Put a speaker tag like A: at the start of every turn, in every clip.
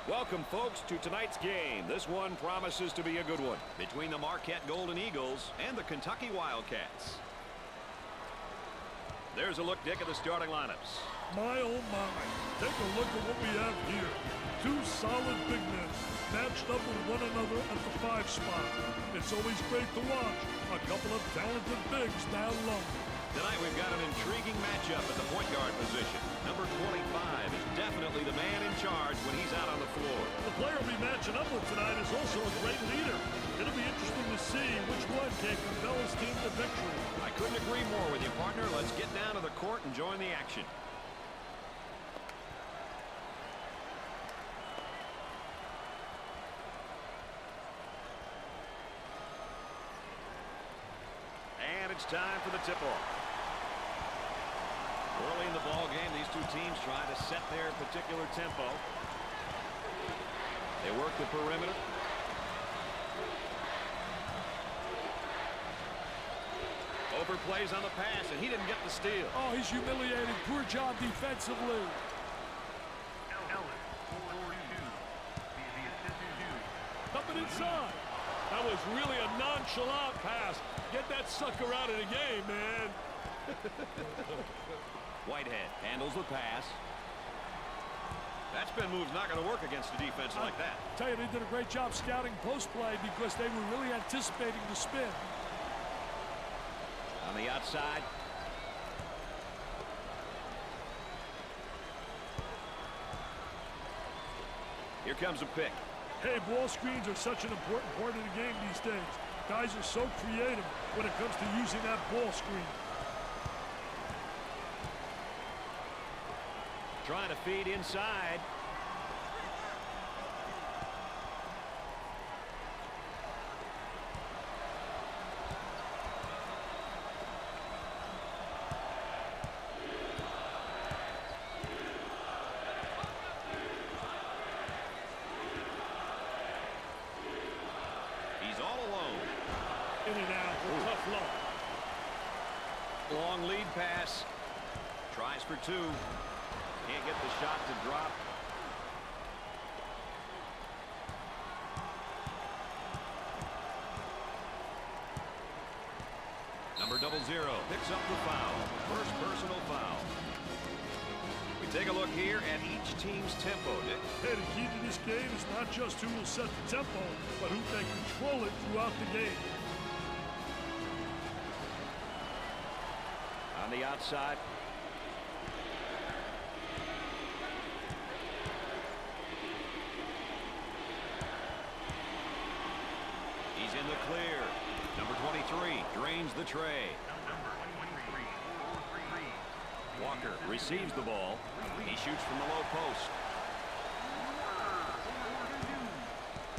A: Welcome, folks, to tonight's game. This one promises to be a good one between the Marquette Golden Eagles and the Kentucky Wildcats. There's a look, Dick, at the starting lineups.
B: My, oh my. Take a look at what we have here. Two solid big men matched up with one another at the 5 spot. It's always great to watch a couple of talented bigs down low.
A: Tonight we've got an intriguing matchup at the point guard position. Number 25 is definitely the man in charge when he's out on the floor.
B: The player we'll be matching up with tonight is also a great leader. It'll be interesting to see which one can compel his team to victory.
A: I couldn't agree more with you, partner. Let's get down to the court and join the action. And it's time for the tip-off. Early in the ball game, these two teams try to set their particular tempo. They work the perimeter. Overplays on the pass, and he didn't get the steal.
B: Oh, he's humiliating. Poor job defensively. Coming inside. That was really a nonchalant pass. Get that sucker out of the game, man.
A: Whitehead handles the pass. That spin move's not going to work against a defense like that.
B: I tell you, they did a great job scouting post play because they were really anticipating the spin.
A: On the outside. Here comes a pick.
B: Hey, ball screens are such an important part of the game these days. Guys are so creative when it comes to using that ball screen.
A: Trying to feed inside. He's all alone.
B: In and out, tough luck.
A: Long lead pass. Tries for two. Can't get the shot to drop. Number 00 picks up the foul. First personal foul. We take a look here at each team's tempo, Dick.
B: Hey, the key to this game is not just who will set the tempo, but who can control it throughout the game.
A: On the outside. He's in the clear. Number 23 drains the tray. Walker receives the ball. He shoots from the low post.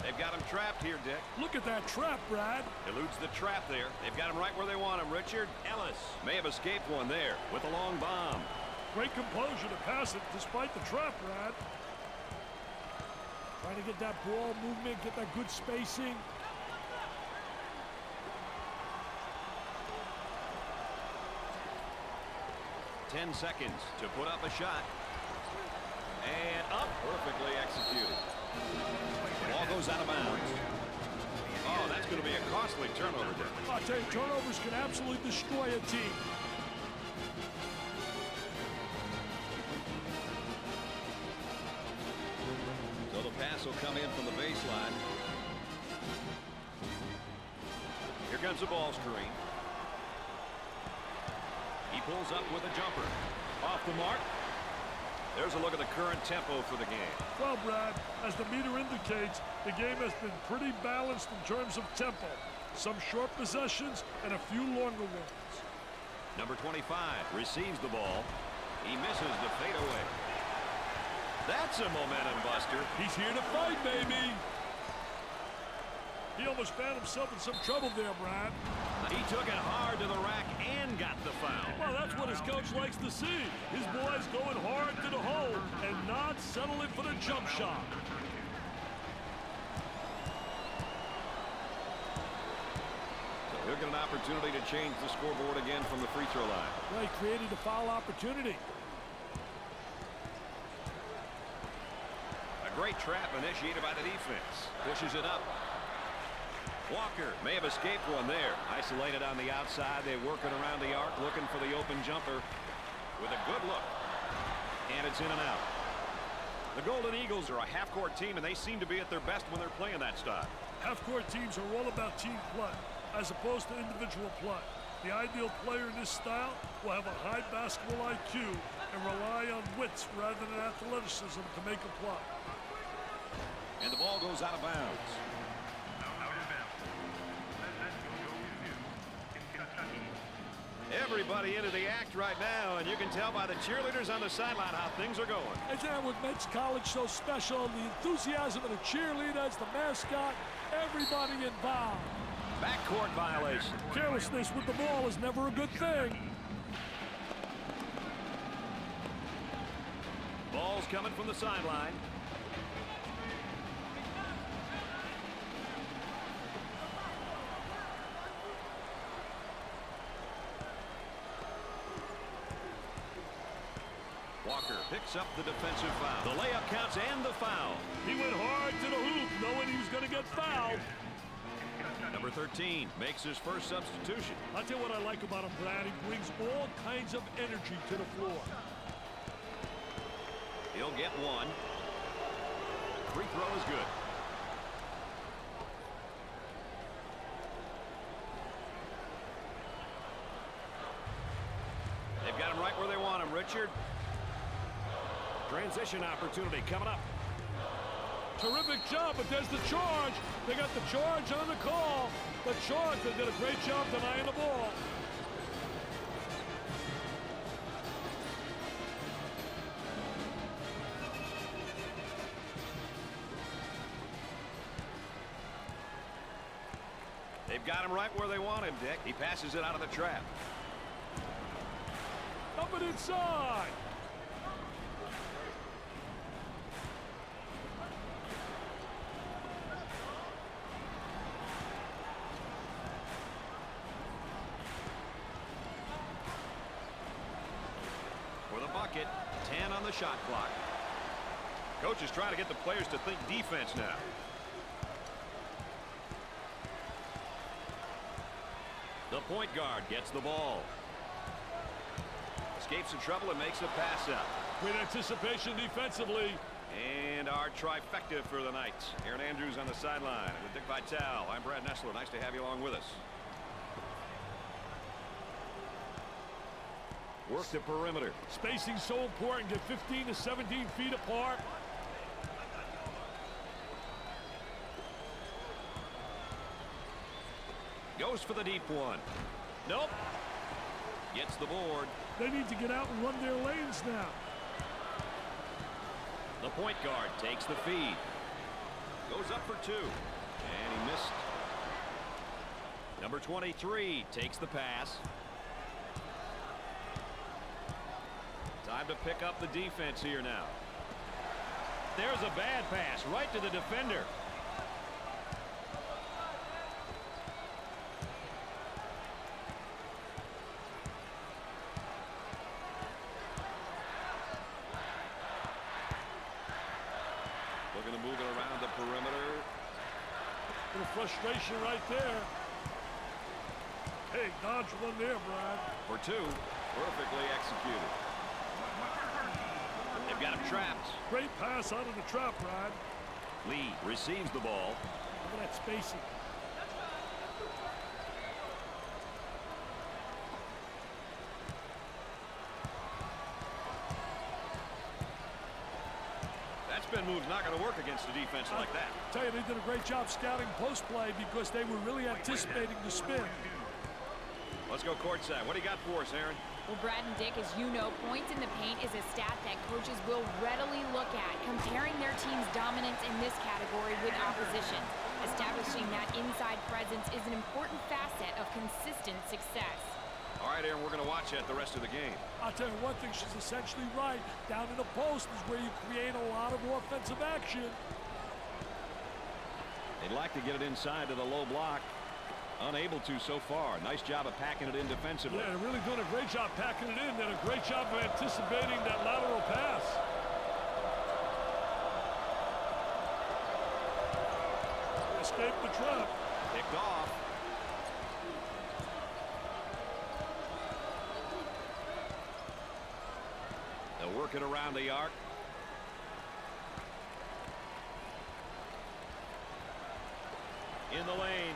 A: They've got him trapped here, Dick.
B: Look at that trap, Brad.
A: Eludes the trap there. They've got him right where they want him. Richard Ellis may have escaped one there with a long bomb.
B: Great composure to pass it despite the trap, Brad. Trying to get that ball movement, get that good spacing.
A: Ten seconds to put up a shot. And up, perfectly executed. Ball goes out of bounds. Oh, that's going to be a costly turnover there.
B: I'll tell you, turnovers can absolutely destroy a team.
A: So the pass will come in from the baseline. Here comes the ball screen. He pulls up with a jumper. Off the mark. There's a look at the current tempo for the game.
B: Well, Brad, as the meter indicates, the game has been pretty balanced in terms of tempo. Some short possessions and a few longer ones.
A: Number 25 receives the ball. He misses the fadeaway. That's a momentum buster.
B: He's here to fight, baby. He almost found himself in some trouble there, Brad.
A: He took it hard to the rack and got the foul.
B: Well, that's what his coach likes to see. His boys going hard to the hole and not settling for the jump shot.
A: So he'll get an opportunity to change the scoreboard again from the free throw line.
B: Well, he created a foul opportunity.
A: A great trap initiated by the defense. Pushes it up. Walker may have escaped one there. Isolated on the outside. They're working around the arc, looking for the open jumper with a good look. And it's in and out. The Golden Eagles are a half-court team, and they seem to be at their best when they're playing that style.
B: Half-court teams are all about team play, as opposed to individual play. The ideal player in this style will have a high basketball IQ and rely on wits rather than athleticism to make a play.
A: And the ball goes out of bounds. Everybody into the act right now, and you can tell by the cheerleaders on the sideline how things are going.
B: Isn't that what makes college so special? The enthusiasm of the cheerleaders, the mascot, everybody involved.
A: Backcourt violation.
B: Carelessness with the ball is never a good thing.
A: Ball's coming from the sideline. Walker picks up the defensive foul. The layup counts and the foul.
B: He went hard to the hoop, knowing he was going to get fouled.
A: Number 13 makes his first substitution.
B: I'll tell you what I like about him, Brad. He brings all kinds of energy to the floor.
A: He'll get one. Free throw is good. They've got him right where they want him, Richard. Transition opportunity coming up.
B: Terrific job, but there's the charge. They got the charge on the call. The charge, they did a great job denying the ball.
A: They've got him right where they want him, Dick. He passes it out of the trap.
B: Up and inside.
A: For the bucket, 10 on the shot clock. Coach is trying to get the players to think defense now. The point guard gets the ball. Escapes some trouble and makes a pass out.
B: Great anticipation defensively.
A: And our trifecta for the night. Aaron Andrews on the sideline. And with Dick Vitale, I'm Brad Nessler. Nice to have you along with us. Work the perimeter.
B: Spacing so important. Get 15 to 17 feet apart.
A: Goes for the deep one. Nope. Gets the board.
B: They need to get out and run their lanes now.
A: The point guard takes the feed. Goes up for two. And he missed. Number 23 takes the pass. Time to pick up the defense here now. There's a bad pass right to the defender. Looking to move it around the perimeter.
B: A little frustration right there. Hey, dodge one there, Brad.
A: For two. Perfectly executed. They've got him trapped.
B: Great pass out of the trap, Brad.
A: Lee receives the ball.
B: Look at that spacing.
A: That spin move's not going to work against a defense like that.
B: I tell you, they did a great job scouting post play because they were really anticipating the spin.
A: Let's go courtside. What do you got for us, Aaron?
C: Well, Brad and Dick, as you know, points in the paint is a stat that coaches will readily look at, comparing their team's dominance in this category with opposition. Establishing that inside presence is an important facet of consistent success.
A: All right, Aaron, we're going to watch that the rest of the game.
B: I'll tell you one thing, she's essentially right. Down in the post is where you create a lot of offensive action.
A: They'd like to get it inside to the low block. Unable to so far. Nice job of packing it in defensively.
B: Yeah, they're really doing a great job packing it in. Did a great job of anticipating that lateral pass. escape the trap.
A: Picked off. They'll work it around the arc. In the lane.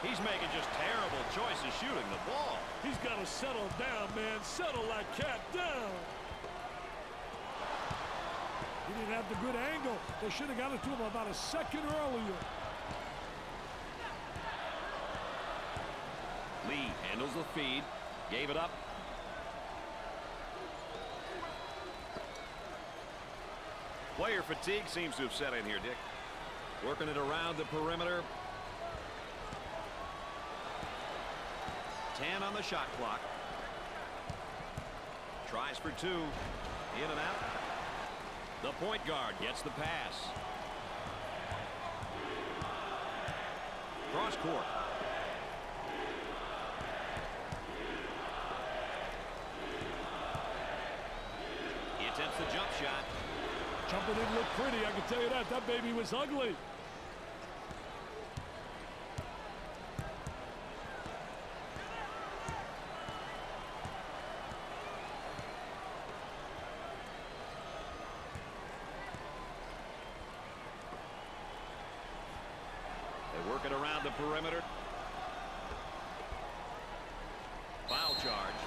A: He's making just terrible choices shooting the ball.
B: He's got to settle down, man. Settle that cat down. He didn't have the good angle. They should have got it to him about a second earlier.
A: Lee handles the feed. Gave it up. Player fatigue seems to have set in here, Dick. Working it around the perimeter. 10 on the shot clock. Tries for 2. In and out. The point guard gets the pass. Cross court. He attempts the jump shot.
B: Jumper didn't look pretty, I can tell you that. That baby was ugly.
A: They work it around the perimeter. Foul charge.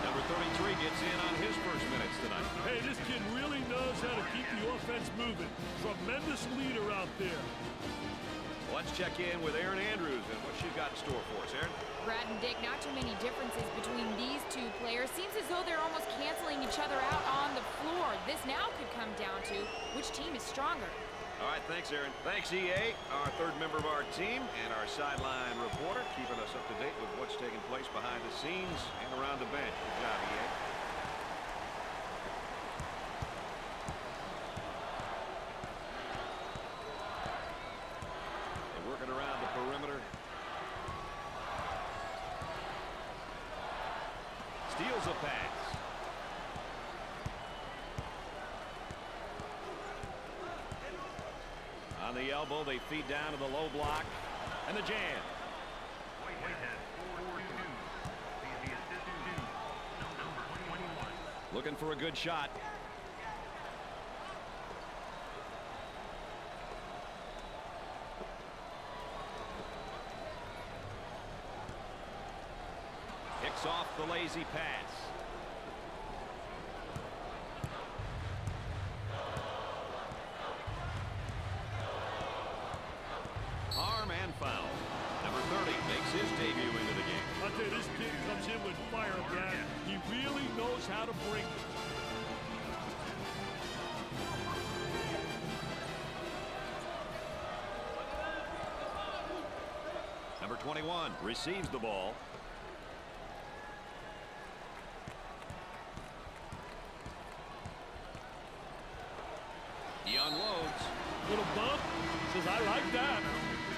A: Number 33 gets in on his first minutes tonight.
B: Hey, this kid really knows how to keep the offense moving. Tremendous leader out there.
A: Let's check in with Erin Andrews and what she's got in store for us. Erin?
C: Brad and Dick, not too many differences between these two players. Seems as though they're almost canceling each other out on the floor. This now could come down to which team is stronger.
A: All right, thanks, Erin. Thanks, EA, our third member of our team, and our sideline reporter, keeping us up to date with what's taking place behind the scenes and around the bench. Good job, EA. They're working around the perimeter. Steals a pass. On the elbow, they feed down to the low block. And the jam. Looking for a good shot. Picks off the lazy pass. Harm and foul. Number 30 makes his debut into the game.
B: I tell you, this kid comes in with fire, Brad. He really knows how to bring it.
A: Number 21 receives the ball. He unloads.
B: Little bump. Says, I like that.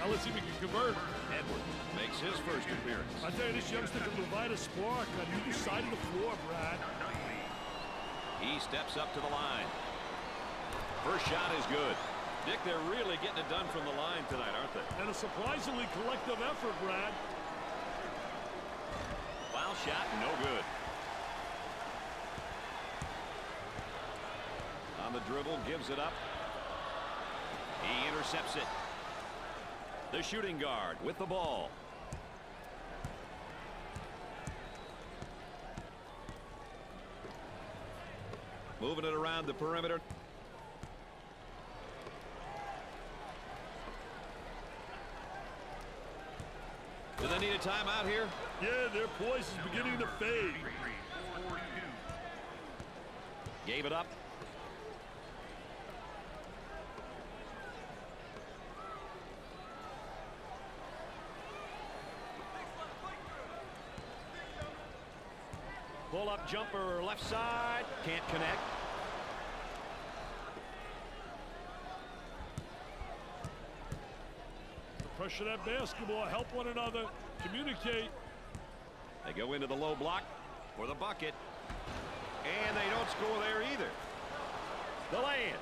B: Now let's see if we can convert.
A: Edwards makes his first appearance.
B: I tell you, this youngster can provide a spark on either side of the floor, Brad.
A: He steps up to the line. First shot is good. Dick, they're really getting it done from the line tonight, aren't they?
B: And a surprisingly collective effort, Brad.
A: Foul shot, no good. On the dribble, gives it up. He intercepts it. The shooting guard with the ball. Moving it around the perimeter. Do they need a timeout here?
B: Yeah, their poise is beginning to fade.
A: Gave it up. Pull-up jumper left side. Can't connect.
B: Pressure that basketball. Help one another. Communicate.
A: They go into the low block for the bucket. And they don't score there either. The lay-in.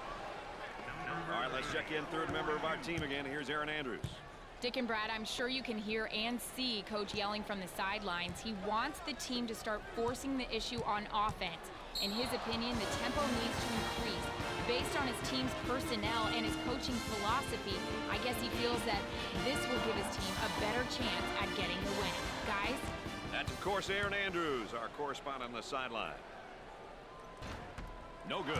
A: All right, let's check in third member of our team again. Here's Aaron Andrews.
C: Dick and Brad, I'm sure you can hear and see Coach yelling from the sidelines. He wants the team to start forcing the issue on offense. In his opinion, the tempo needs to increase. Based on his team's personnel and his coaching philosophy, I guess he feels that this will give his team a better chance at getting the win. Guys?
A: That's, of course, Aaron Andrews, our correspondent on the sideline. No good.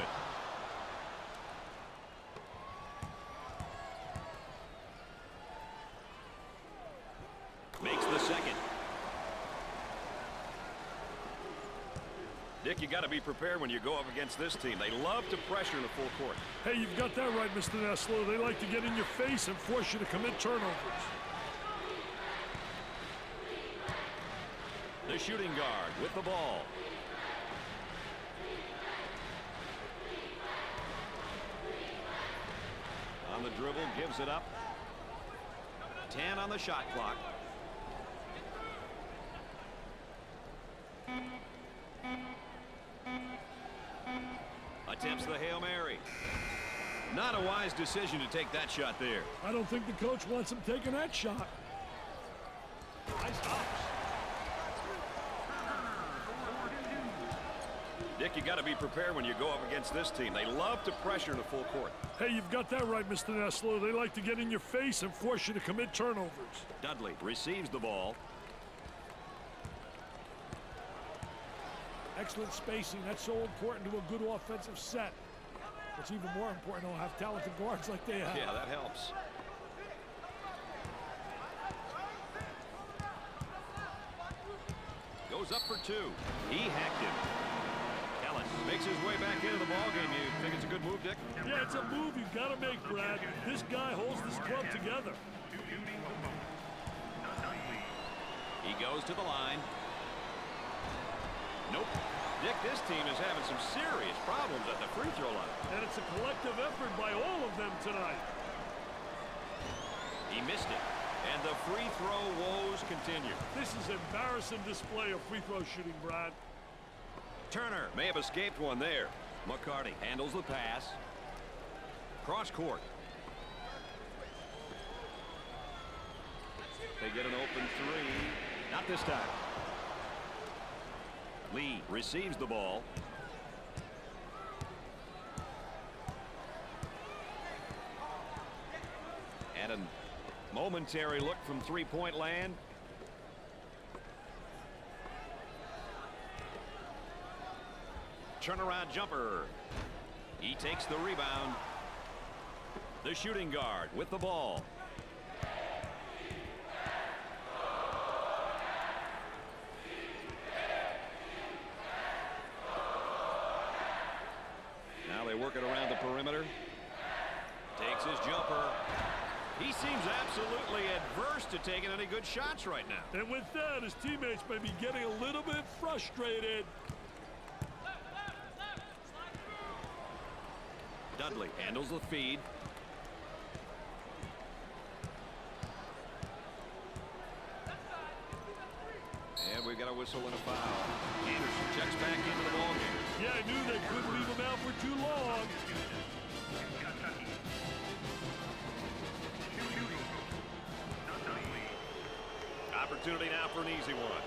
A: Makes the second. Dick, you got to be prepared when you go up against this team. They love to pressure in the full court.
B: Hey, you've got that right, Mr. Nessler. They like to get in your face and force you to commit turnovers.
A: The shooting guard with the ball. On the dribble, gives it up. 10 on the shot clock. Attempts the Hail Mary. Not a wise decision to take that shot there.
B: I don't think the coach wants him taking that shot.
A: Nice hops. Dick, you got to be prepared when you go up against this team. They love to pressure in the full court.
B: Hey, you've got that right, Mr. Nessler. They like to get in your face and force you to commit turnovers.
A: Dudley receives the ball.
B: Excellent spacing. That's so important to a good offensive set. What's even more important, they'll have talented guards like they have.
A: Yeah, that helps. Goes up for two. He hacked him. Kellen makes his way back into the ballgame. You think it's a good move, Dick?
B: Yeah, it's a move you've got to make, Brad. This guy holds this club together.
A: He goes to the line. Nope. Dick, this team is having some serious problems at the free throw line.
B: And it's a collective effort by all of them tonight.
A: He missed it. And the free throw woes continue.
B: This is an embarrassing display of free throw shooting, Brad.
A: Turner may have escaped one there. McCarty handles the pass. Cross court. They get an open three. Not this time. Lee receives the ball. And a momentary look from three-point land. Turnaround jumper. He takes the rebound. The shooting guard with the ball. Now they work it around the perimeter. Takes his jumper. He seems absolutely adverse to taking any good shots right now.
B: And with that, his teammates may be getting a little bit frustrated.
A: Dudley handles the feed. And we've got a whistle and a foul. Anderson checks back into the ballgame.
B: Yeah, I knew they couldn't leave him out for too long.
A: Opportunity now for an easy one.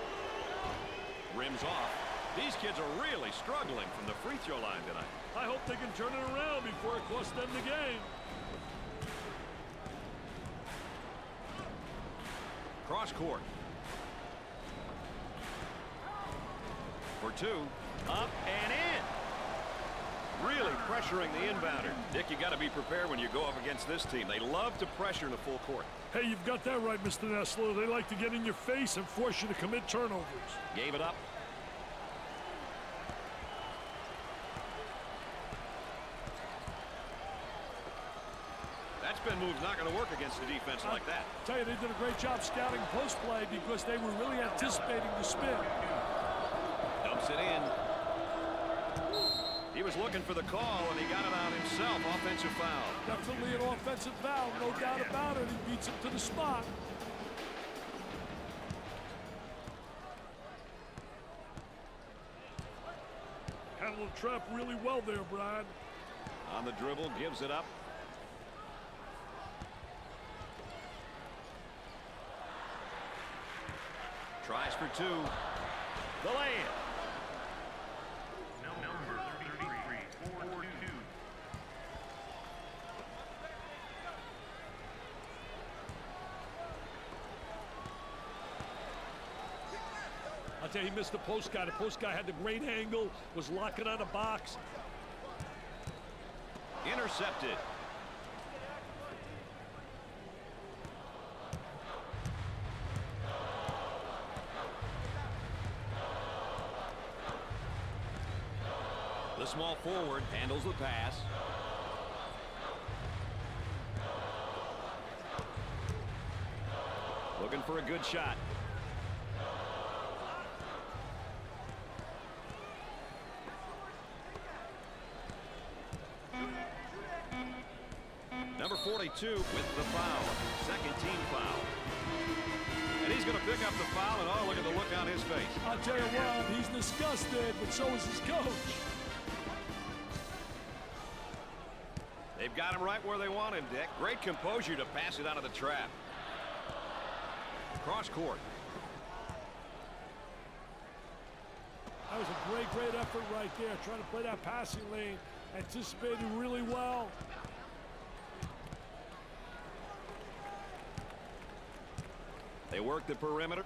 A: Rims off. These kids are really struggling from the free throw line tonight.
B: I hope they can turn it around before it costs them the game.
A: Cross court. For two. Up and in. Really pressuring the inbounder. Dick, you got to be prepared when you go up against this team. They love to pressure in the full court.
B: Hey, you've got that right, Mr. Nessler. They like to get in your face and force you to commit turnovers.
A: Gave it up. That spin move's not going to work against a defense like that.
B: I tell you, they did a great job scouting post play because they were really anticipating the spin.
A: Dumps it in. He was looking for the call, and he got it out himself. Offensive foul.
B: Definitely an offensive foul, no doubt about it. He beats him to the spot. Handled the trap really well there, Brad.
A: On the dribble, gives it up. Tries for two. The land.
D: Number 33, 4-2.
B: I'll tell you, he missed the post guy. The post guy had the great angle, was locking on the box.
A: Intercepted. The small forward handles the pass. Looking for a good shot. Number 42 with the foul. Second team foul. And he's going to pick up the foul, and oh, look at the look on his face.
B: I'll tell you what, he's disgusted, but so is his coach.
A: They've got him right where they want him, Dick. Great composure to pass it out of the trap. Cross court.
B: That was a great effort right there, trying to play that passing lane, anticipated really well.
A: They work the perimeter.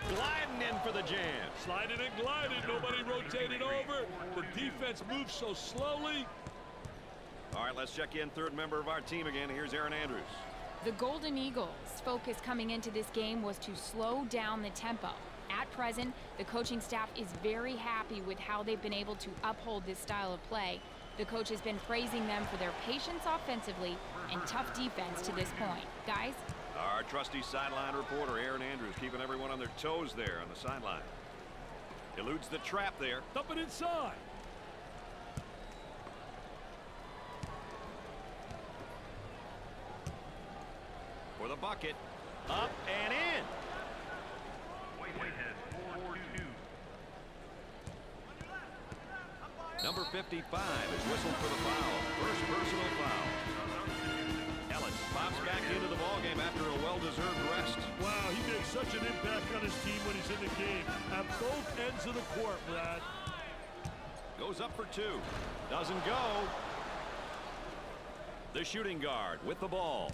A: Gliding in for the jam.
B: Sliding and gliding, nobody rotated over. The defense moves so slowly.
A: All right, let's check in third member of our team again. Here's Aaron Andrews.
C: The Golden Eagles' focus coming into this game was to slow down the tempo. At present, the coaching staff is very happy with how they've been able to uphold this style of play. The coach has been praising them for their patience offensively and tough defense to this point. Guys?
A: Our trusty sideline reporter, Aaron Andrews, keeping everyone on their toes there on the sideline. Eludes the trap there.
B: Dump it inside.
A: For the bucket. Up and in.
D: Whitehead, 4-2.
A: Number 55 is whistled for the foul. First personal foul. Ellis pops back into the ballgame after a well-deserved rest.
B: Wow, he makes such an impact on his team when he's in the game. At both ends of the court, Brad.
A: Goes up for two. Doesn't go. The shooting guard with the ball.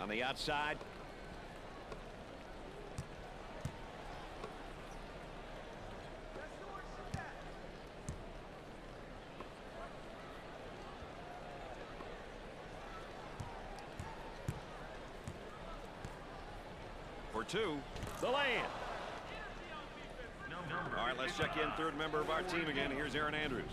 A: On the outside. For two. The land. All right, let's check in third member of our team again. Here's Aaron Andrews.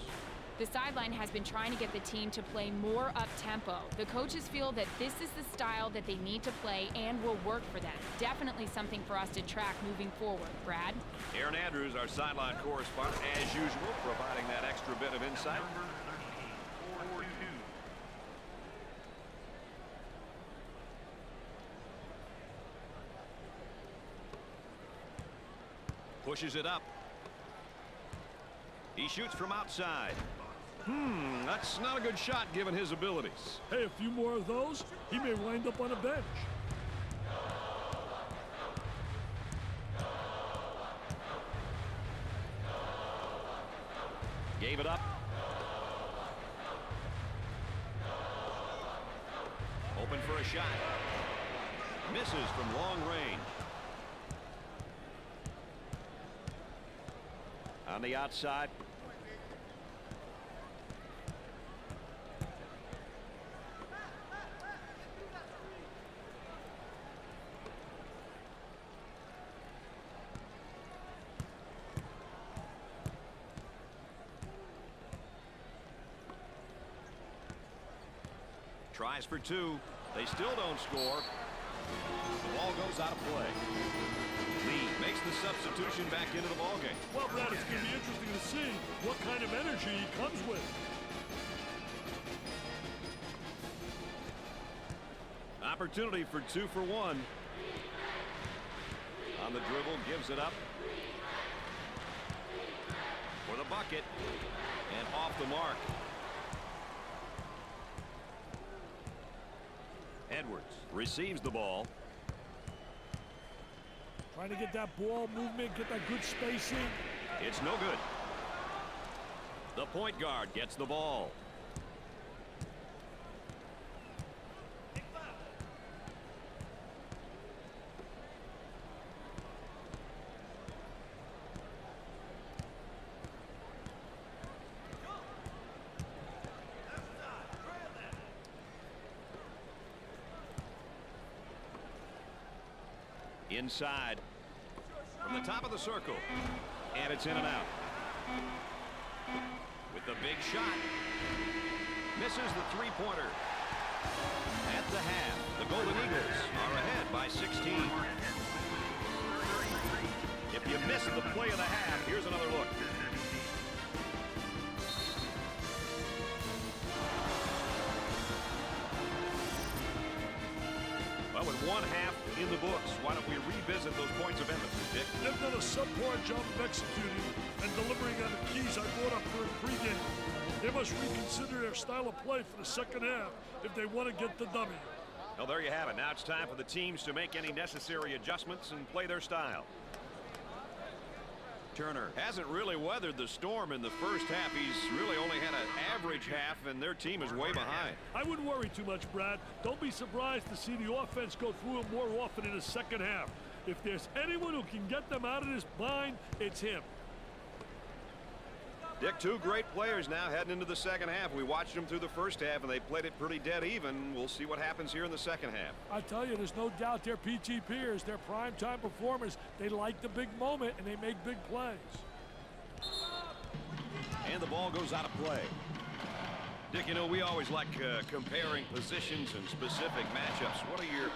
C: The sideline has been trying to get the team to play more up-tempo. The coaches feel that this is the style that they need to play and will work for them. Definitely something for us to track moving forward. Brad?
A: Aaron Andrews, our sideline correspondent, as usual, providing that extra bit of insight.
D: Number 13, 4-2.
A: Pushes it up. He shoots from outside. That's not a good shot given his abilities.
B: Hey, a few more of those, he may wind up on a bench.
A: Gave it up. Open for a shot. Misses from long range. On the outside. Tries for two. They still don't score. The ball goes out of play. Lee makes the substitution back into the ballgame.
B: Well, Brad, it's going to be interesting to see what kind of energy he comes with.
A: Opportunity for 2 for 1. On the dribble, gives it up. For the bucket. And off the mark. Edwards receives the ball.
B: Trying to get that ball movement, get that good spacing.
A: It's no good. The point guard gets the ball. Inside from the top of the circle, and it's in and out. With the big shot, misses the three-pointer. At the half, the Golden Eagles are ahead by 16. If you missed the play of the half, here's another look. Well, with one half in the books, why don't we revisit those points of emphasis, Dick?
B: They've done a subpar job of executing and delivering on the keys I brought up for a pregame. They must reconsider their style of play for the second half if they want to get the W.
A: Well, there you have it. Now it's time for the teams to make any necessary adjustments and play their style. Turner hasn't really weathered the storm in the first half. He's really only had an average half, and their team is way behind.
B: I wouldn't worry too much, Brad. Don't be surprised to see the offense go through him more often in the second half. If there's anyone who can get them out of this bind, it's him.
A: Dick, two great players now heading into the second half. We watched them through the first half, and they played it pretty dead even. We'll see what happens here in the second half.
B: I tell you, there's no doubt they're PTPers. They're primetime performers. They like the big moment, and they make big plays.
A: And the ball goes out of play. Dick, you know, we always like comparing positions and specific matchups. What are your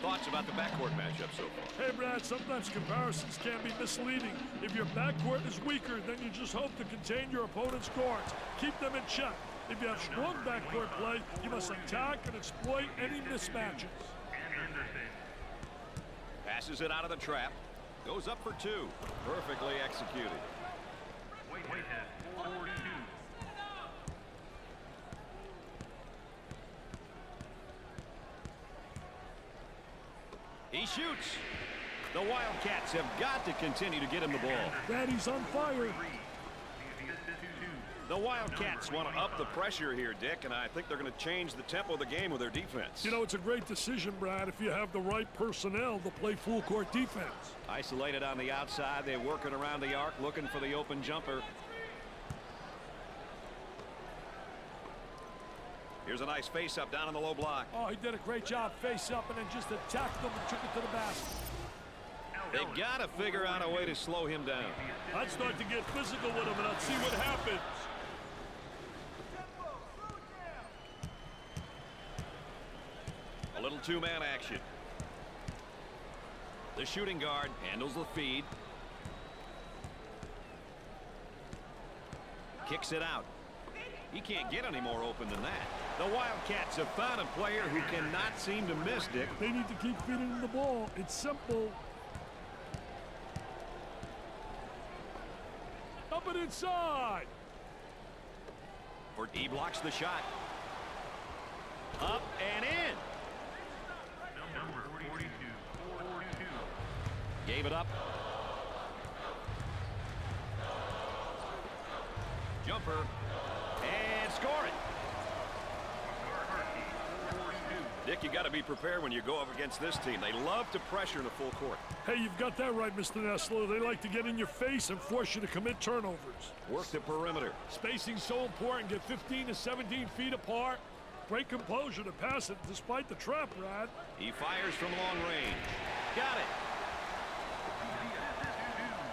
A: thoughts about the backcourt matchup so far?
B: Hey, Brad, sometimes comparisons can be misleading. If your backcourt is weaker, then you just hope to contain your opponent's guards. Keep them in check. If you have strong backcourt play, you must attack and exploit any mismatches.
A: Passes it out of the trap. Goes up for two. Perfectly executed.
D: Wait, 42.
A: He shoots. The Wildcats have got to continue to get him the ball.
B: Brad, he's on fire.
A: The Wildcats want to up the pressure here, Dick, and I think they're going to change the tempo of the game with their defense.
B: You know, it's a great decision, Brad, if you have the right personnel to play full court defense.
A: Isolated on the outside, they're working around the arc, looking for the open jumper. Here's a nice face-up down in the low block.
B: Oh, he did a great job face up and then just attacked them and took it to the basket.
A: They got to figure out a way to slow him down.
B: I'd start to get physical with him and I'd see what happens.
A: A little two-man action. The shooting guard handles the feed. Kicks it out. He can't get any more open than that. The Wildcats have found a player who cannot seem to miss, Dick.
B: They need to keep feeding him the ball. It's simple. Up and inside.
A: He blocks the shot. Up and in.
D: Number 42.
A: Gave it up. Jumper. And score it. Dick, you got to be prepared when you go up against this team. They love to pressure in the full court.
B: Hey, you've got that right, Mr. Nessler. They like to get in your face and force you to commit turnovers.
A: Work the perimeter.
B: Spacing's so important. Get 15 to 17 feet apart. Great composure to pass it despite the trap, Brad.
A: He fires from long range. Got it.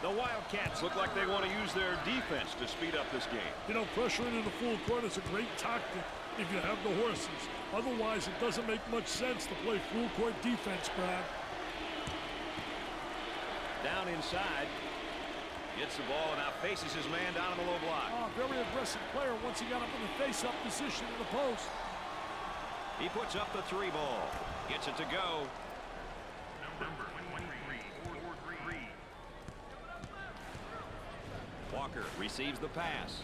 A: The Wildcats look like they want to use their defense to speed up this game.
B: You know, pressure into the full court is a great tactic if you have the horses. Otherwise, it doesn't make much sense to play full court defense, Brad.
A: Down inside. Gets the ball and now faces his man down in the low block.
B: Oh, very aggressive player once he got up in the face-up position in the post.
A: He puts up the three ball. Gets it to go.
D: Number 23.
A: Walker receives the pass.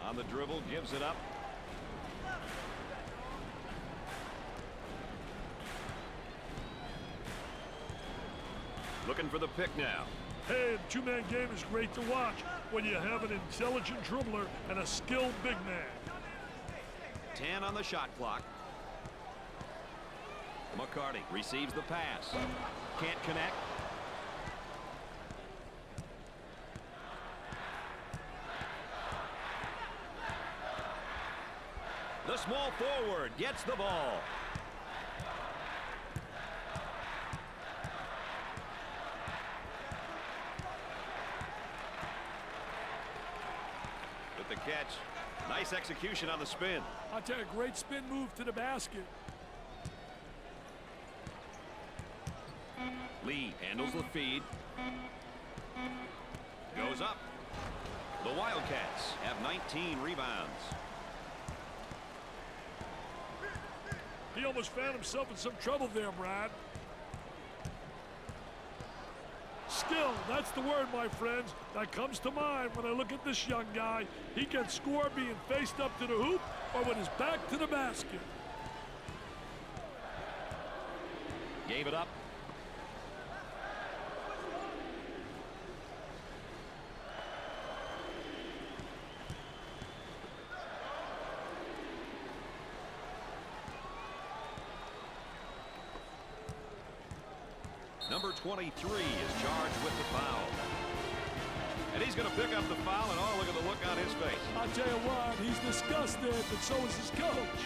A: On the dribble, gives it up. looking for the pick now.
B: Hey, the two-man game is great to watch when you have an intelligent dribbler and a skilled big man.
A: 10 on the shot clock. McCarty receives the pass. Can't connect. The small forward gets the ball. With the catch. Nice execution on the spin.
B: I'll tell you, a great spin move to the basket.
A: Lee handles the feed. Goes up. The Wildcats have 19 rebounds.
B: He almost found himself in some trouble there, Brad. Skill, that's the word, my friends. That comes to mind when I look at this young guy. He can score being faced up to the hoop or with his back to the basket.
A: Gave it up. Number 23 is charged with the foul. And he's going to pick up the foul, and oh, look at the look on his face.
B: I'll tell you what, he's disgusted, but so is his coach.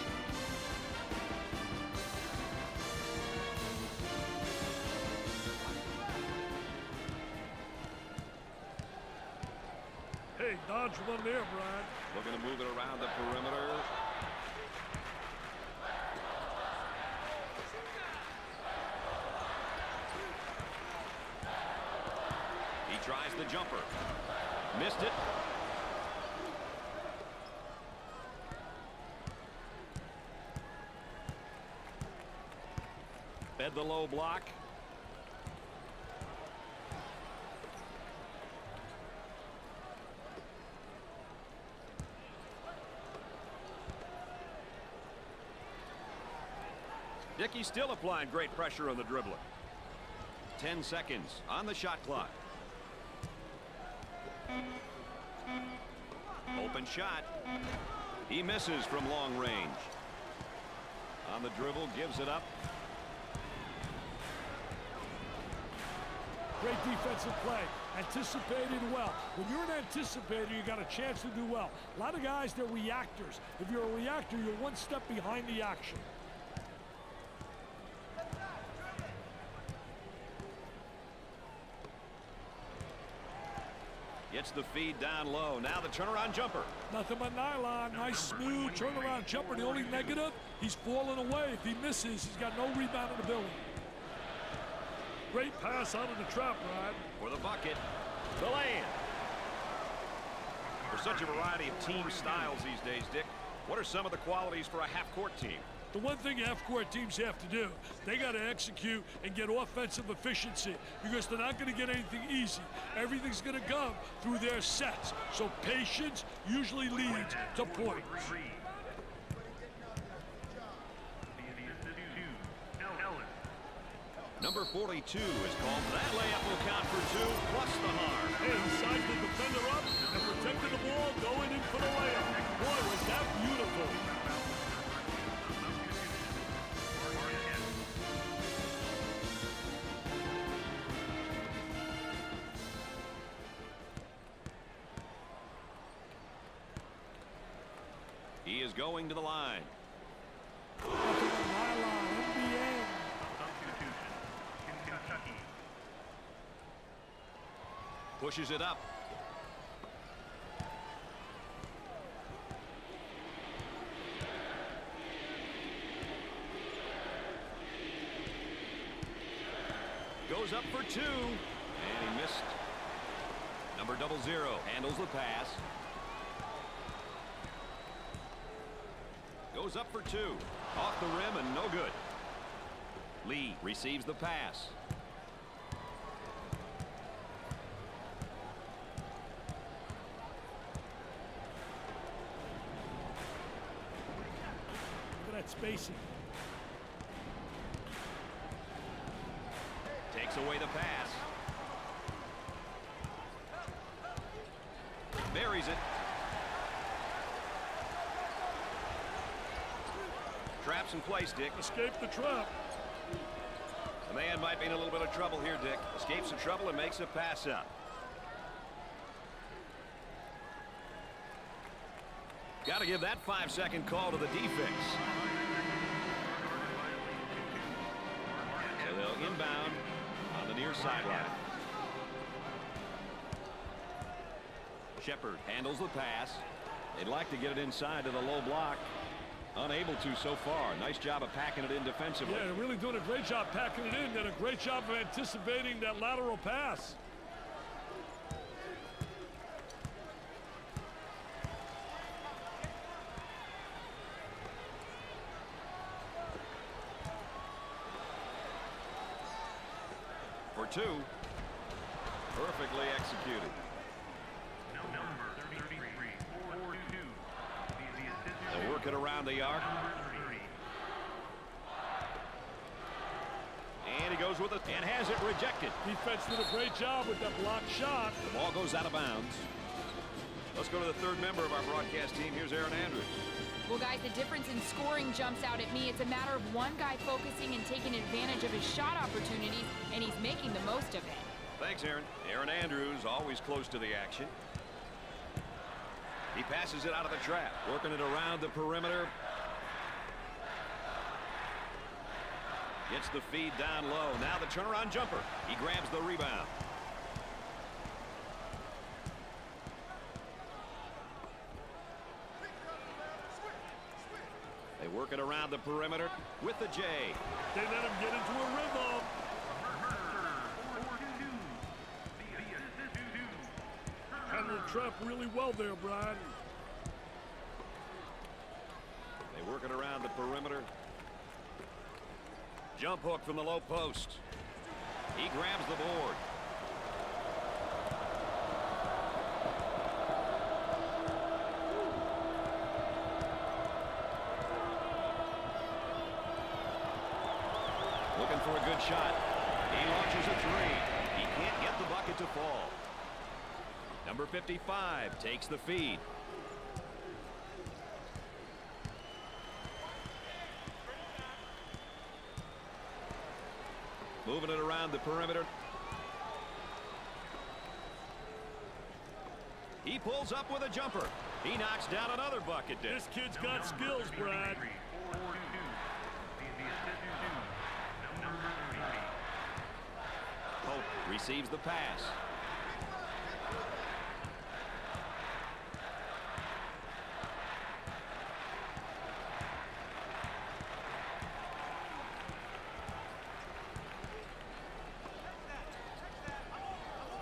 B: Hey, dodge one there, Brad.
A: Looking to move it around the perimeter. Tries the jumper. Missed it. Fed the low block. Dickey still applying great pressure on the dribbler. 10 seconds on the shot clock. Open shot. He misses from long range. On the dribble, gives it up.
B: Great defensive play. Anticipated well. When you're an anticipator, you got a chance to do well. A lot of guys, they're reactors. If you're a reactor, you're one step behind the action.
A: Gets the feed down low. Now the turnaround jumper.
B: Nothing but nylon. Nice smooth turnaround jumper. The only negative, he's falling away. If he misses, he's got no rebound in the building. Great pass out of the trap, Brad.
A: For the bucket. The land. There's such a variety of team styles these days, Dick. What are some of the qualities for a half-court team?
B: The one thing half-court teams have to do, they got to execute and get offensive efficiency because they're not going to get anything easy. Everything's going to come through their sets. So patience usually leads to points.
A: Number 42 is called. That layup will count for 2 plus the harm.
B: Hey, he sized the defender up and protected the ball going in for the layup. Boy, was that beautiful.
A: He is going to the line. Pushes it up. Goes up for 2. And he missed. Number 00 handles the pass. Goes up for 2. Off the rim and no good. Lee receives the pass.
B: Look at that spacing.
A: Takes away the pass. Buries it. Traps in place, Dick.
B: Escape the trap.
A: The man might be in a little bit of trouble here, Dick. Escapes the trouble and makes a pass up. Got to give that 5-second call to the defense. So they'll inbound on the near sideline. Shepard handles the pass. They'd like to get it inside to the low block. Unable to so far. Nice job of packing it in defensively.
B: Yeah, they're really doing a great job packing it in. Did a great job of anticipating that lateral pass.
A: For two. Perfectly executed.
D: Number 33, 4-2.
A: They'll work it around the arc. And he goes with it and has it rejected.
B: Defense did a great job with that blocked shot.
A: The ball goes out of bounds. Let's go to the third member of our broadcast team. Here's Aaron Andrews.
C: Well, guys, the difference in scoring jumps out at me. It's a matter of one guy focusing and taking advantage of his shot opportunities, and he's making the most of it.
A: Thanks, Aaron. Aaron Andrews, always close to the action. He passes it out of the trap, working it around the perimeter. Gets the feed down low. Now the turnaround jumper. He grabs the rebound. They work it around the perimeter with the J.
B: They let him get into a rhythm. Handled the trap really well there, Brad.
A: They work it around the perimeter. Jump hook from the low post. He grabs the board. Looking for a good shot. He launches a three. He can't get the bucket to fall. Number 55 takes the feed. Moving it around the perimeter. He pulls up with a jumper. He knocks down another bucket.
B: This kid's got skills, Brad.
A: Pope receives the pass.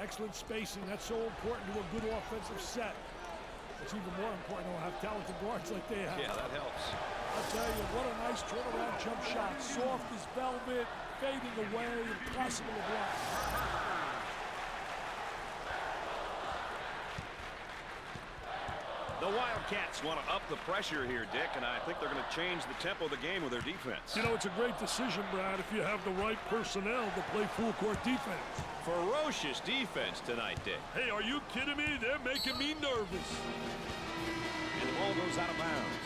B: Excellent spacing. That's so important to a good offensive set. It's even more important to have talented guards like they have.
A: Yeah, that helps.
B: I'll tell you, what a nice turnaround jump shot. Soft as velvet, fading away, impossible to block.
A: The Wildcats want to up the pressure here, Dick, and I think they're going to change the tempo of the game with their defense.
B: You know, it's a great decision, Brad, if you have the right personnel to play full-court defense.
A: Ferocious defense tonight, Dick.
B: Hey, are you kidding me? They're making me nervous.
A: And the ball goes out of bounds.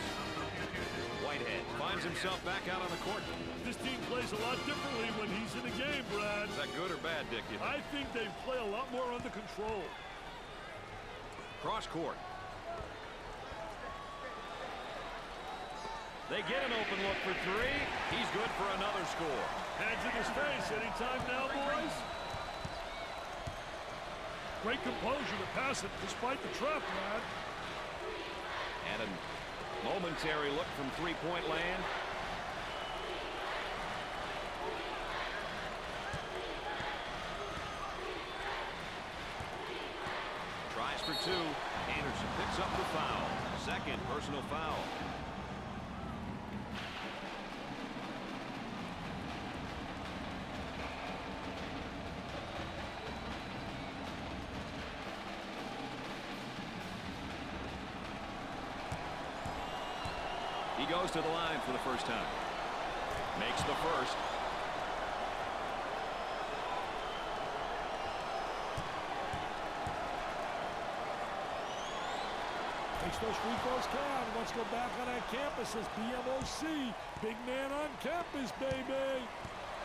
A: Whitehead finds himself back out on the court.
B: This team plays a lot differently when he's in the game, Brad.
A: Is that good or bad, Dick? You think?
B: I think they play a lot more under control.
A: Cross court. They get an open look for three. He's good for another score.
B: Hands in his face. Anytime now, boys. Great composure to pass it despite the trap, Brad.
A: And a momentary look from three-point land. Tries for two. Anderson picks up the foul. Second personal foul. He goes to the line for the first time. Makes the first.
B: makes those free throws count. Let's go back on that campus. Says BMOC. Big man on campus, baby.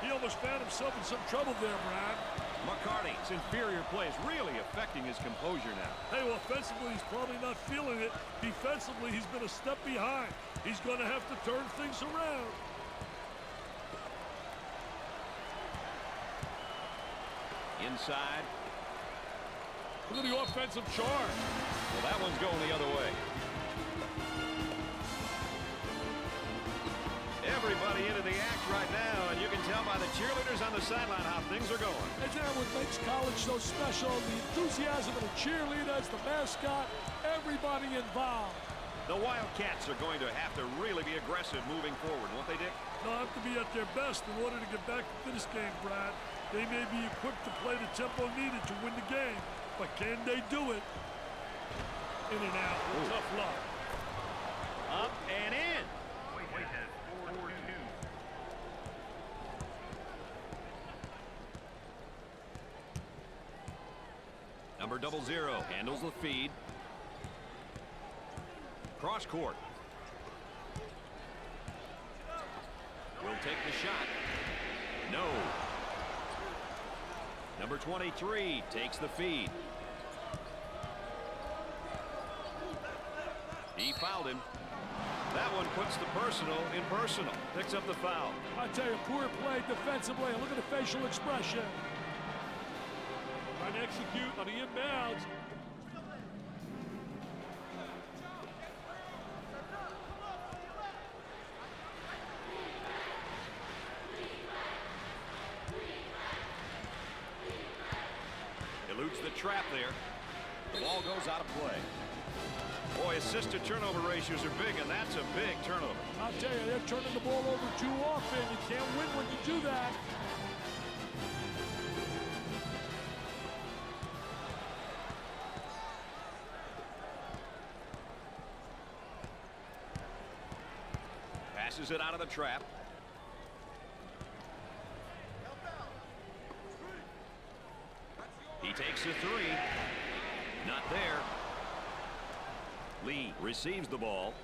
B: He almost found himself in some trouble there, Brad.
A: McCarty's inferior play is really affecting his composure now.
B: Hey, well, offensively, he's probably not feeling it. Defensively, he's been a step behind. He's going to have to turn things around.
A: Inside.
B: Look at the offensive charge.
A: Well, that one's going the other way. Everybody into the act right now, and you can tell by the cheerleaders on the sideline how things are going.
B: Isn't that what makes college so special? The enthusiasm of the cheerleaders, the mascot, everybody involved.
A: The Wildcats are going to have to really be aggressive moving forward, won't they, Dick?
B: They'll have to be at their best in order to get back to this game, Brad. They may be equipped to play the tempo needed to win the game, but can they do it? In and out with tough luck.
A: Up and in.
D: Whitehead, 4-2.
A: Number 00 handles the feed. Cross court. Will take the shot. No. Number 23 takes the feed. He fouled him. That one puts the personal in personal. Picks up the foul.
B: I tell you, poor play defensively. Look at the facial expression. Trying to execute on the inbounds.
A: Eludes the trap there. The ball goes out of play. Boy, assist to turnover ratios are big, and that's a big turnover.
B: I'll tell you, they're turning the ball over too often. You can't win when you do that.
A: Passes it out of the trap. He takes a three. Not there. Lee receives the ball.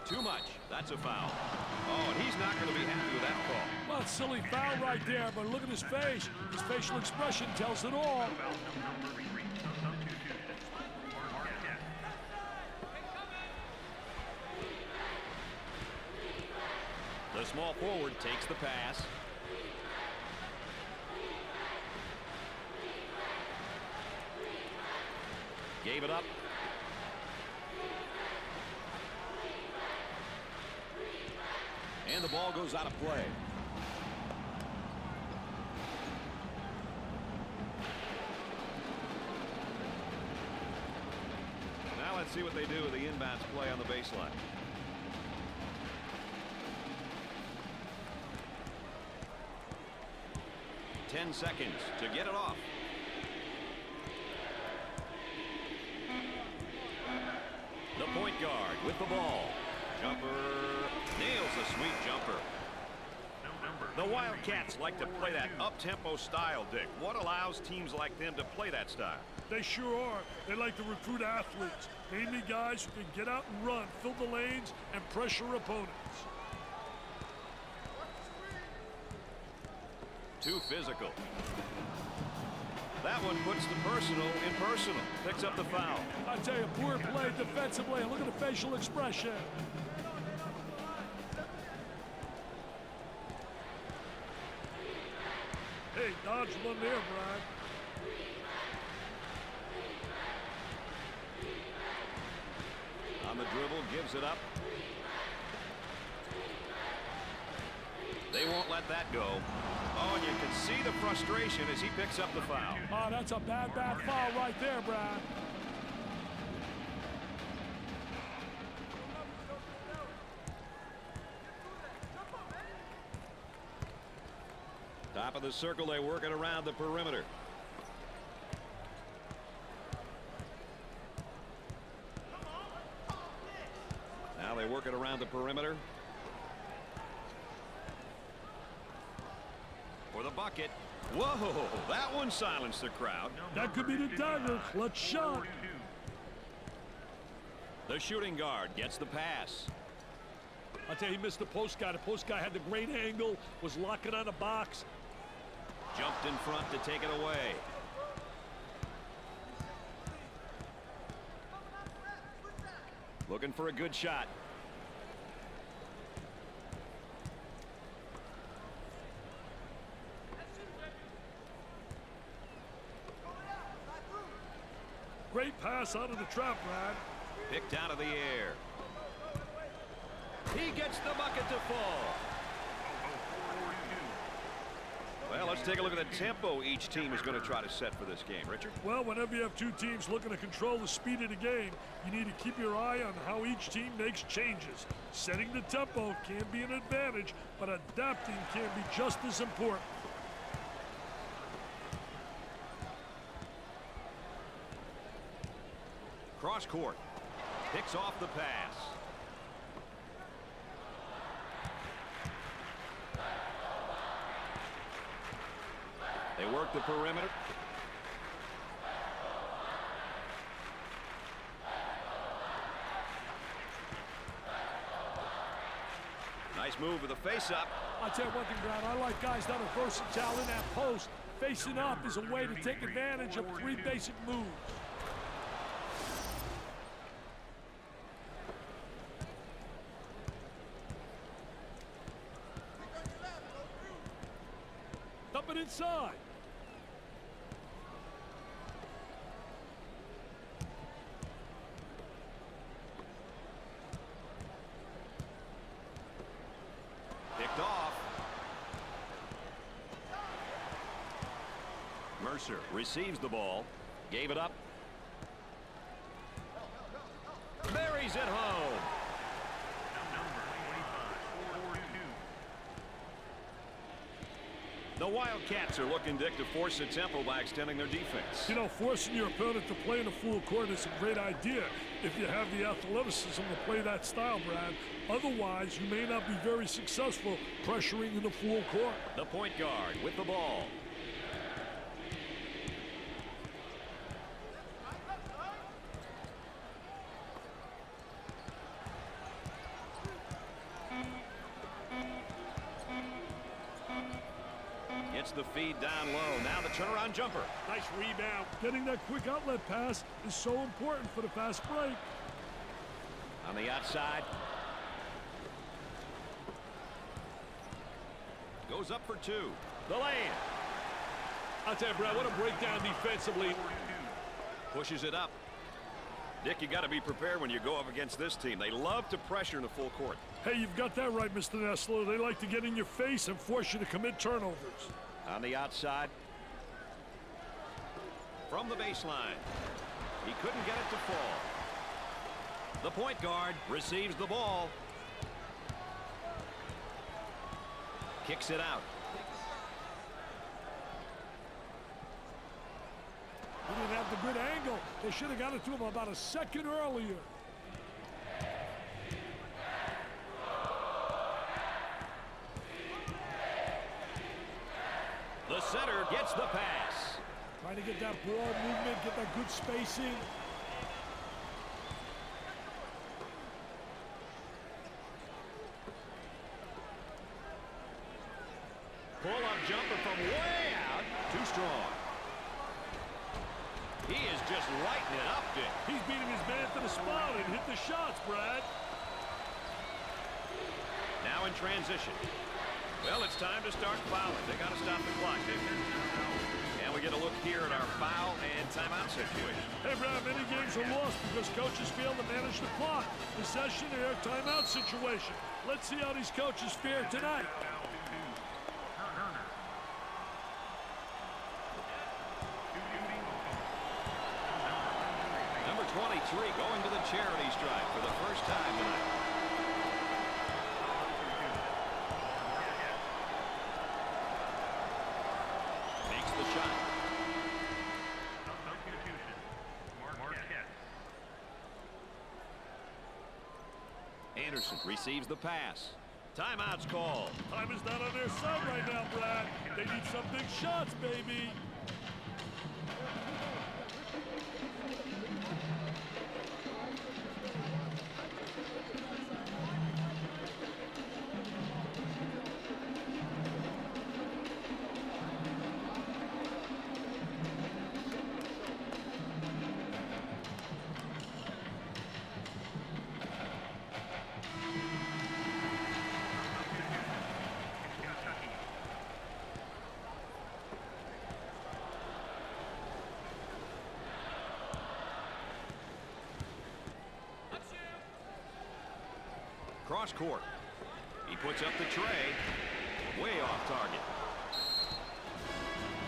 A: Too much. That's a foul. Oh, and he's not going to be happy with that call.
B: Well, it's a silly foul right there, but look at his face. His facial expression tells it all.
D: Number 3, substitution. Marquette.
A: The small forward takes the pass. Gave it up. And the ball goes out of play. Now let's see what they do with the inbounds play on the baseline. Ten seconds to get it off. The point guard with the ball. Jumper nails a sweet jumper. The Wildcats like to play that up-tempo style, Dick. What allows teams like them to play that style?
B: They sure are. They like to recruit athletes, mainly guys who can get out and run, fill the lanes, and pressure opponents.
A: Too physical. That one puts the personal in personal. Picks up the foul.
B: I tell you, poor play defensively. Look at the facial expression. Hey, dodged one there, Brad.
A: On the dribble, gives it up. They won't let that go. Oh, and you can see the frustration as he picks up the foul.
B: Oh, that's a bad foul right there, Brad.
A: Top of the circle, they work it around the perimeter. Now they work it around the perimeter. for the bucket. Whoa, that one silenced the crowd.
B: That could be the dagger. Clutch shot.
A: The shooting guard gets the pass.
B: I'll tell you, he missed the post guy. The post guy had the great angle, was locking on the box.
A: Jumped in front to take it away. Looking for a good shot.
B: Great pass out of the trap, Brad.
A: Picked out of the air. He gets the bucket to fall. Well, let's take a look at the tempo each team is going to try to set for this game. Richard?
B: Well, whenever you have two teams looking to control the speed of the game, you need to keep your eye on how each team makes changes. Setting the tempo can be an advantage, but adapting can be just as important.
A: Cross court. Picks off the pass. They work the perimeter. Nice move with the face-up.
B: I'll tell you one thing, Brad. I like guys that are versatile in that post. Facing up is a way to take advantage of three basic moves. Dump it inside.
A: Picked off. Mercer receives the ball. Gave it up. Buries it home. The Wildcats are looking to force the tempo by extending their defense.
B: You know, forcing your opponent to play in a full court is a great idea if you have the athleticism to play that style, Brad. Otherwise, you may not be very successful pressuring in the full court.
A: The point guard with the ball. Gets the feed down low. Now the turnaround jumper.
B: Nice rebound. Getting that quick outlet pass is so important for the fast break.
A: On the outside. Goes up for two. The lay-in.
B: I'll tell you, Brad, what a breakdown defensively.
A: Pushes it up. Dick, you got to be prepared when you go up against this team. They love to pressure in the full court.
B: Hey, you've got that right, Mr. Nessler. They like to get in your face and force you to commit turnovers.
A: On the outside. From the baseline. He couldn't get it to fall. The point guard receives the ball. Kicks it out.
B: He didn't have the good angle. They should have got it to him about a second earlier.
A: The center gets the pass.
B: Trying to get that ball movement, get that good spacing.
A: Pull-up jumper from way out. Too strong. He is just lighting it up, Dick.
B: He's beating his man to the spot and hit the shots, Brad.
A: Now in transition. Well, it's time to start fouling. They got to stop the clock, Dick. And we get a look here at our foul and timeout situation.
B: Hey, Brad, many games are lost because coaches fail to manage the clock. Possession or timeout situation. Let's see how these coaches fare tonight.
A: Number 23 going to the charity stripe for the first time tonight. Makes the shot.
D: Marquette.
A: Anderson receives the pass. Timeout's called.
B: Time is not on their side right now, Brad. They need some big shots, baby.
A: Cross court. He puts up the tray. Way off target.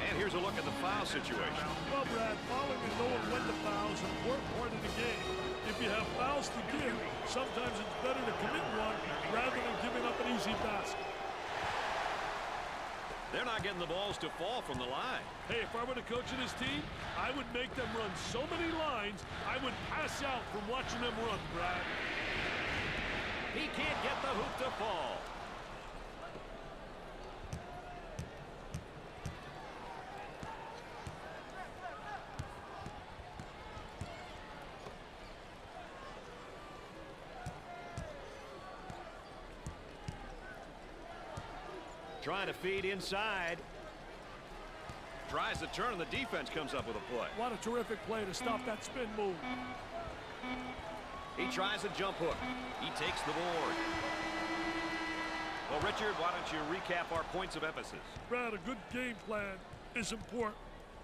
A: And here's a look at the foul situation.
B: Well, Brad, fouling and knowing when to foul is an important part of the game. If you have fouls to give, sometimes it's better to commit one rather than giving up an easy basket.
A: They're not getting the balls to fall from the line.
B: Hey, if I were the coach of this team, I would make them run so many lines, I would pass out from watching them run, Brad.
A: He can't get the hoop to fall. Trying to feed inside. Tries to turn and the defense comes up with a play.
B: What a terrific play to stop that spin move.
A: He tries a jump hook. He takes the board. Well, Richard, why don't you recap our points of emphasis?
B: Brad, a good game plan is important.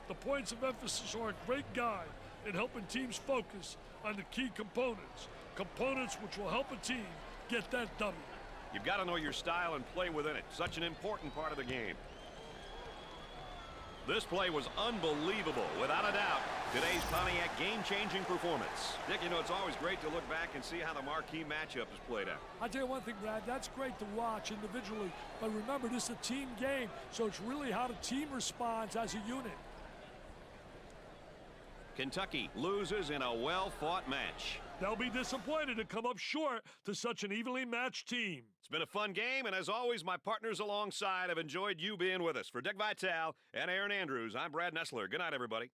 B: The points of emphasis are a great guide in helping teams focus on the key components. Components which will help a team get that W.
A: You've got to know your style and play within it. Such an important part of the game. This play was unbelievable, without a doubt. Today's Pontiac game-changing performance. Dick, you know, it's always great to look back and see how the marquee matchup is played out.
B: I'll tell you one thing, Brad, that's great to watch individually. But remember, this is a team game, so it's really how the team responds as a unit.
A: Kentucky loses in a well-fought match.
B: They'll be disappointed to come up short to such an evenly matched team.
A: It's been a fun game, and as always, my partners alongside have enjoyed you being with us. For Dick Vitale and Aaron Andrews, I'm Brad Nessler. Good night, everybody.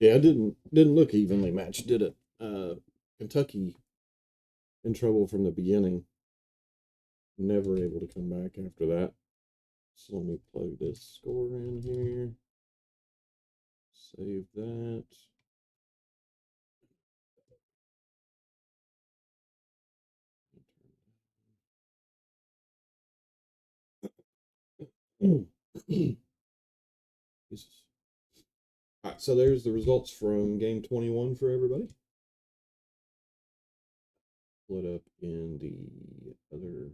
E: Yeah, it didn't look evenly matched, did it? Kentucky in trouble from the beginning. Never able to come back after that. So let me plug this score in here. Save that. Jesus. All right, so there's the results from game 21 for everybody. Split up in the other.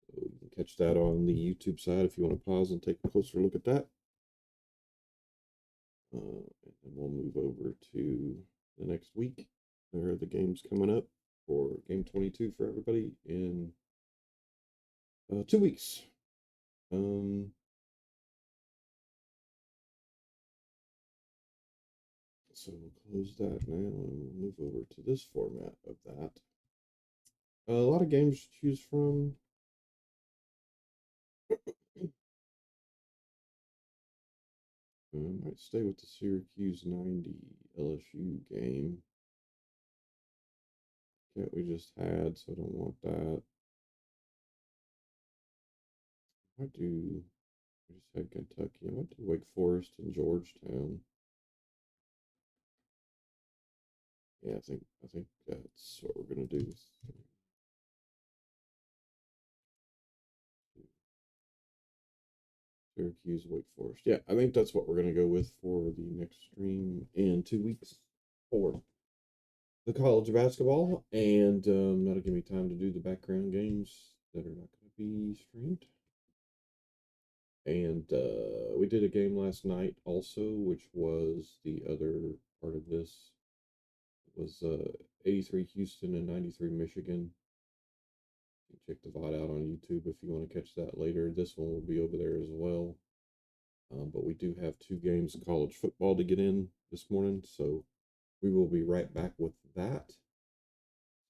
E: So you can catch that on the YouTube side if you want to pause and take a closer look at that. And then we'll move over to the next week. There are the games coming up for game 22 for everybody in 2 weeks. So we'll close that now and we'll move over to this format of that. A lot of games to choose from. I might stay with the Syracuse 90 LSU game. That we just had, so I don't want that. I just had Kentucky. I might do Wake Forest and Georgetown. Yeah, I think that's what we're gonna do. Syracuse, Wake Forest. Yeah, I think that's what we're gonna go with for the next stream in 2 weeks for the college basketball, and that'll give me time to do the background games that are not going to be streamed. And we did a game last night also, which was the other part of this. It was 83 Houston and 93 Michigan. You can check the VOD out on YouTube if you want to catch that later. This one will be over there as well. But we do have 2 games of college football to get in this morning, so we will be right back with that.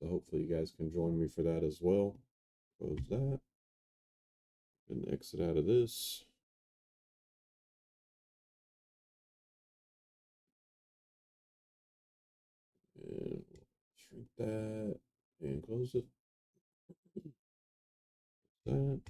E: So hopefully you guys can join me for that as well. Close that. And exit out of this. And shrink that and close it. That.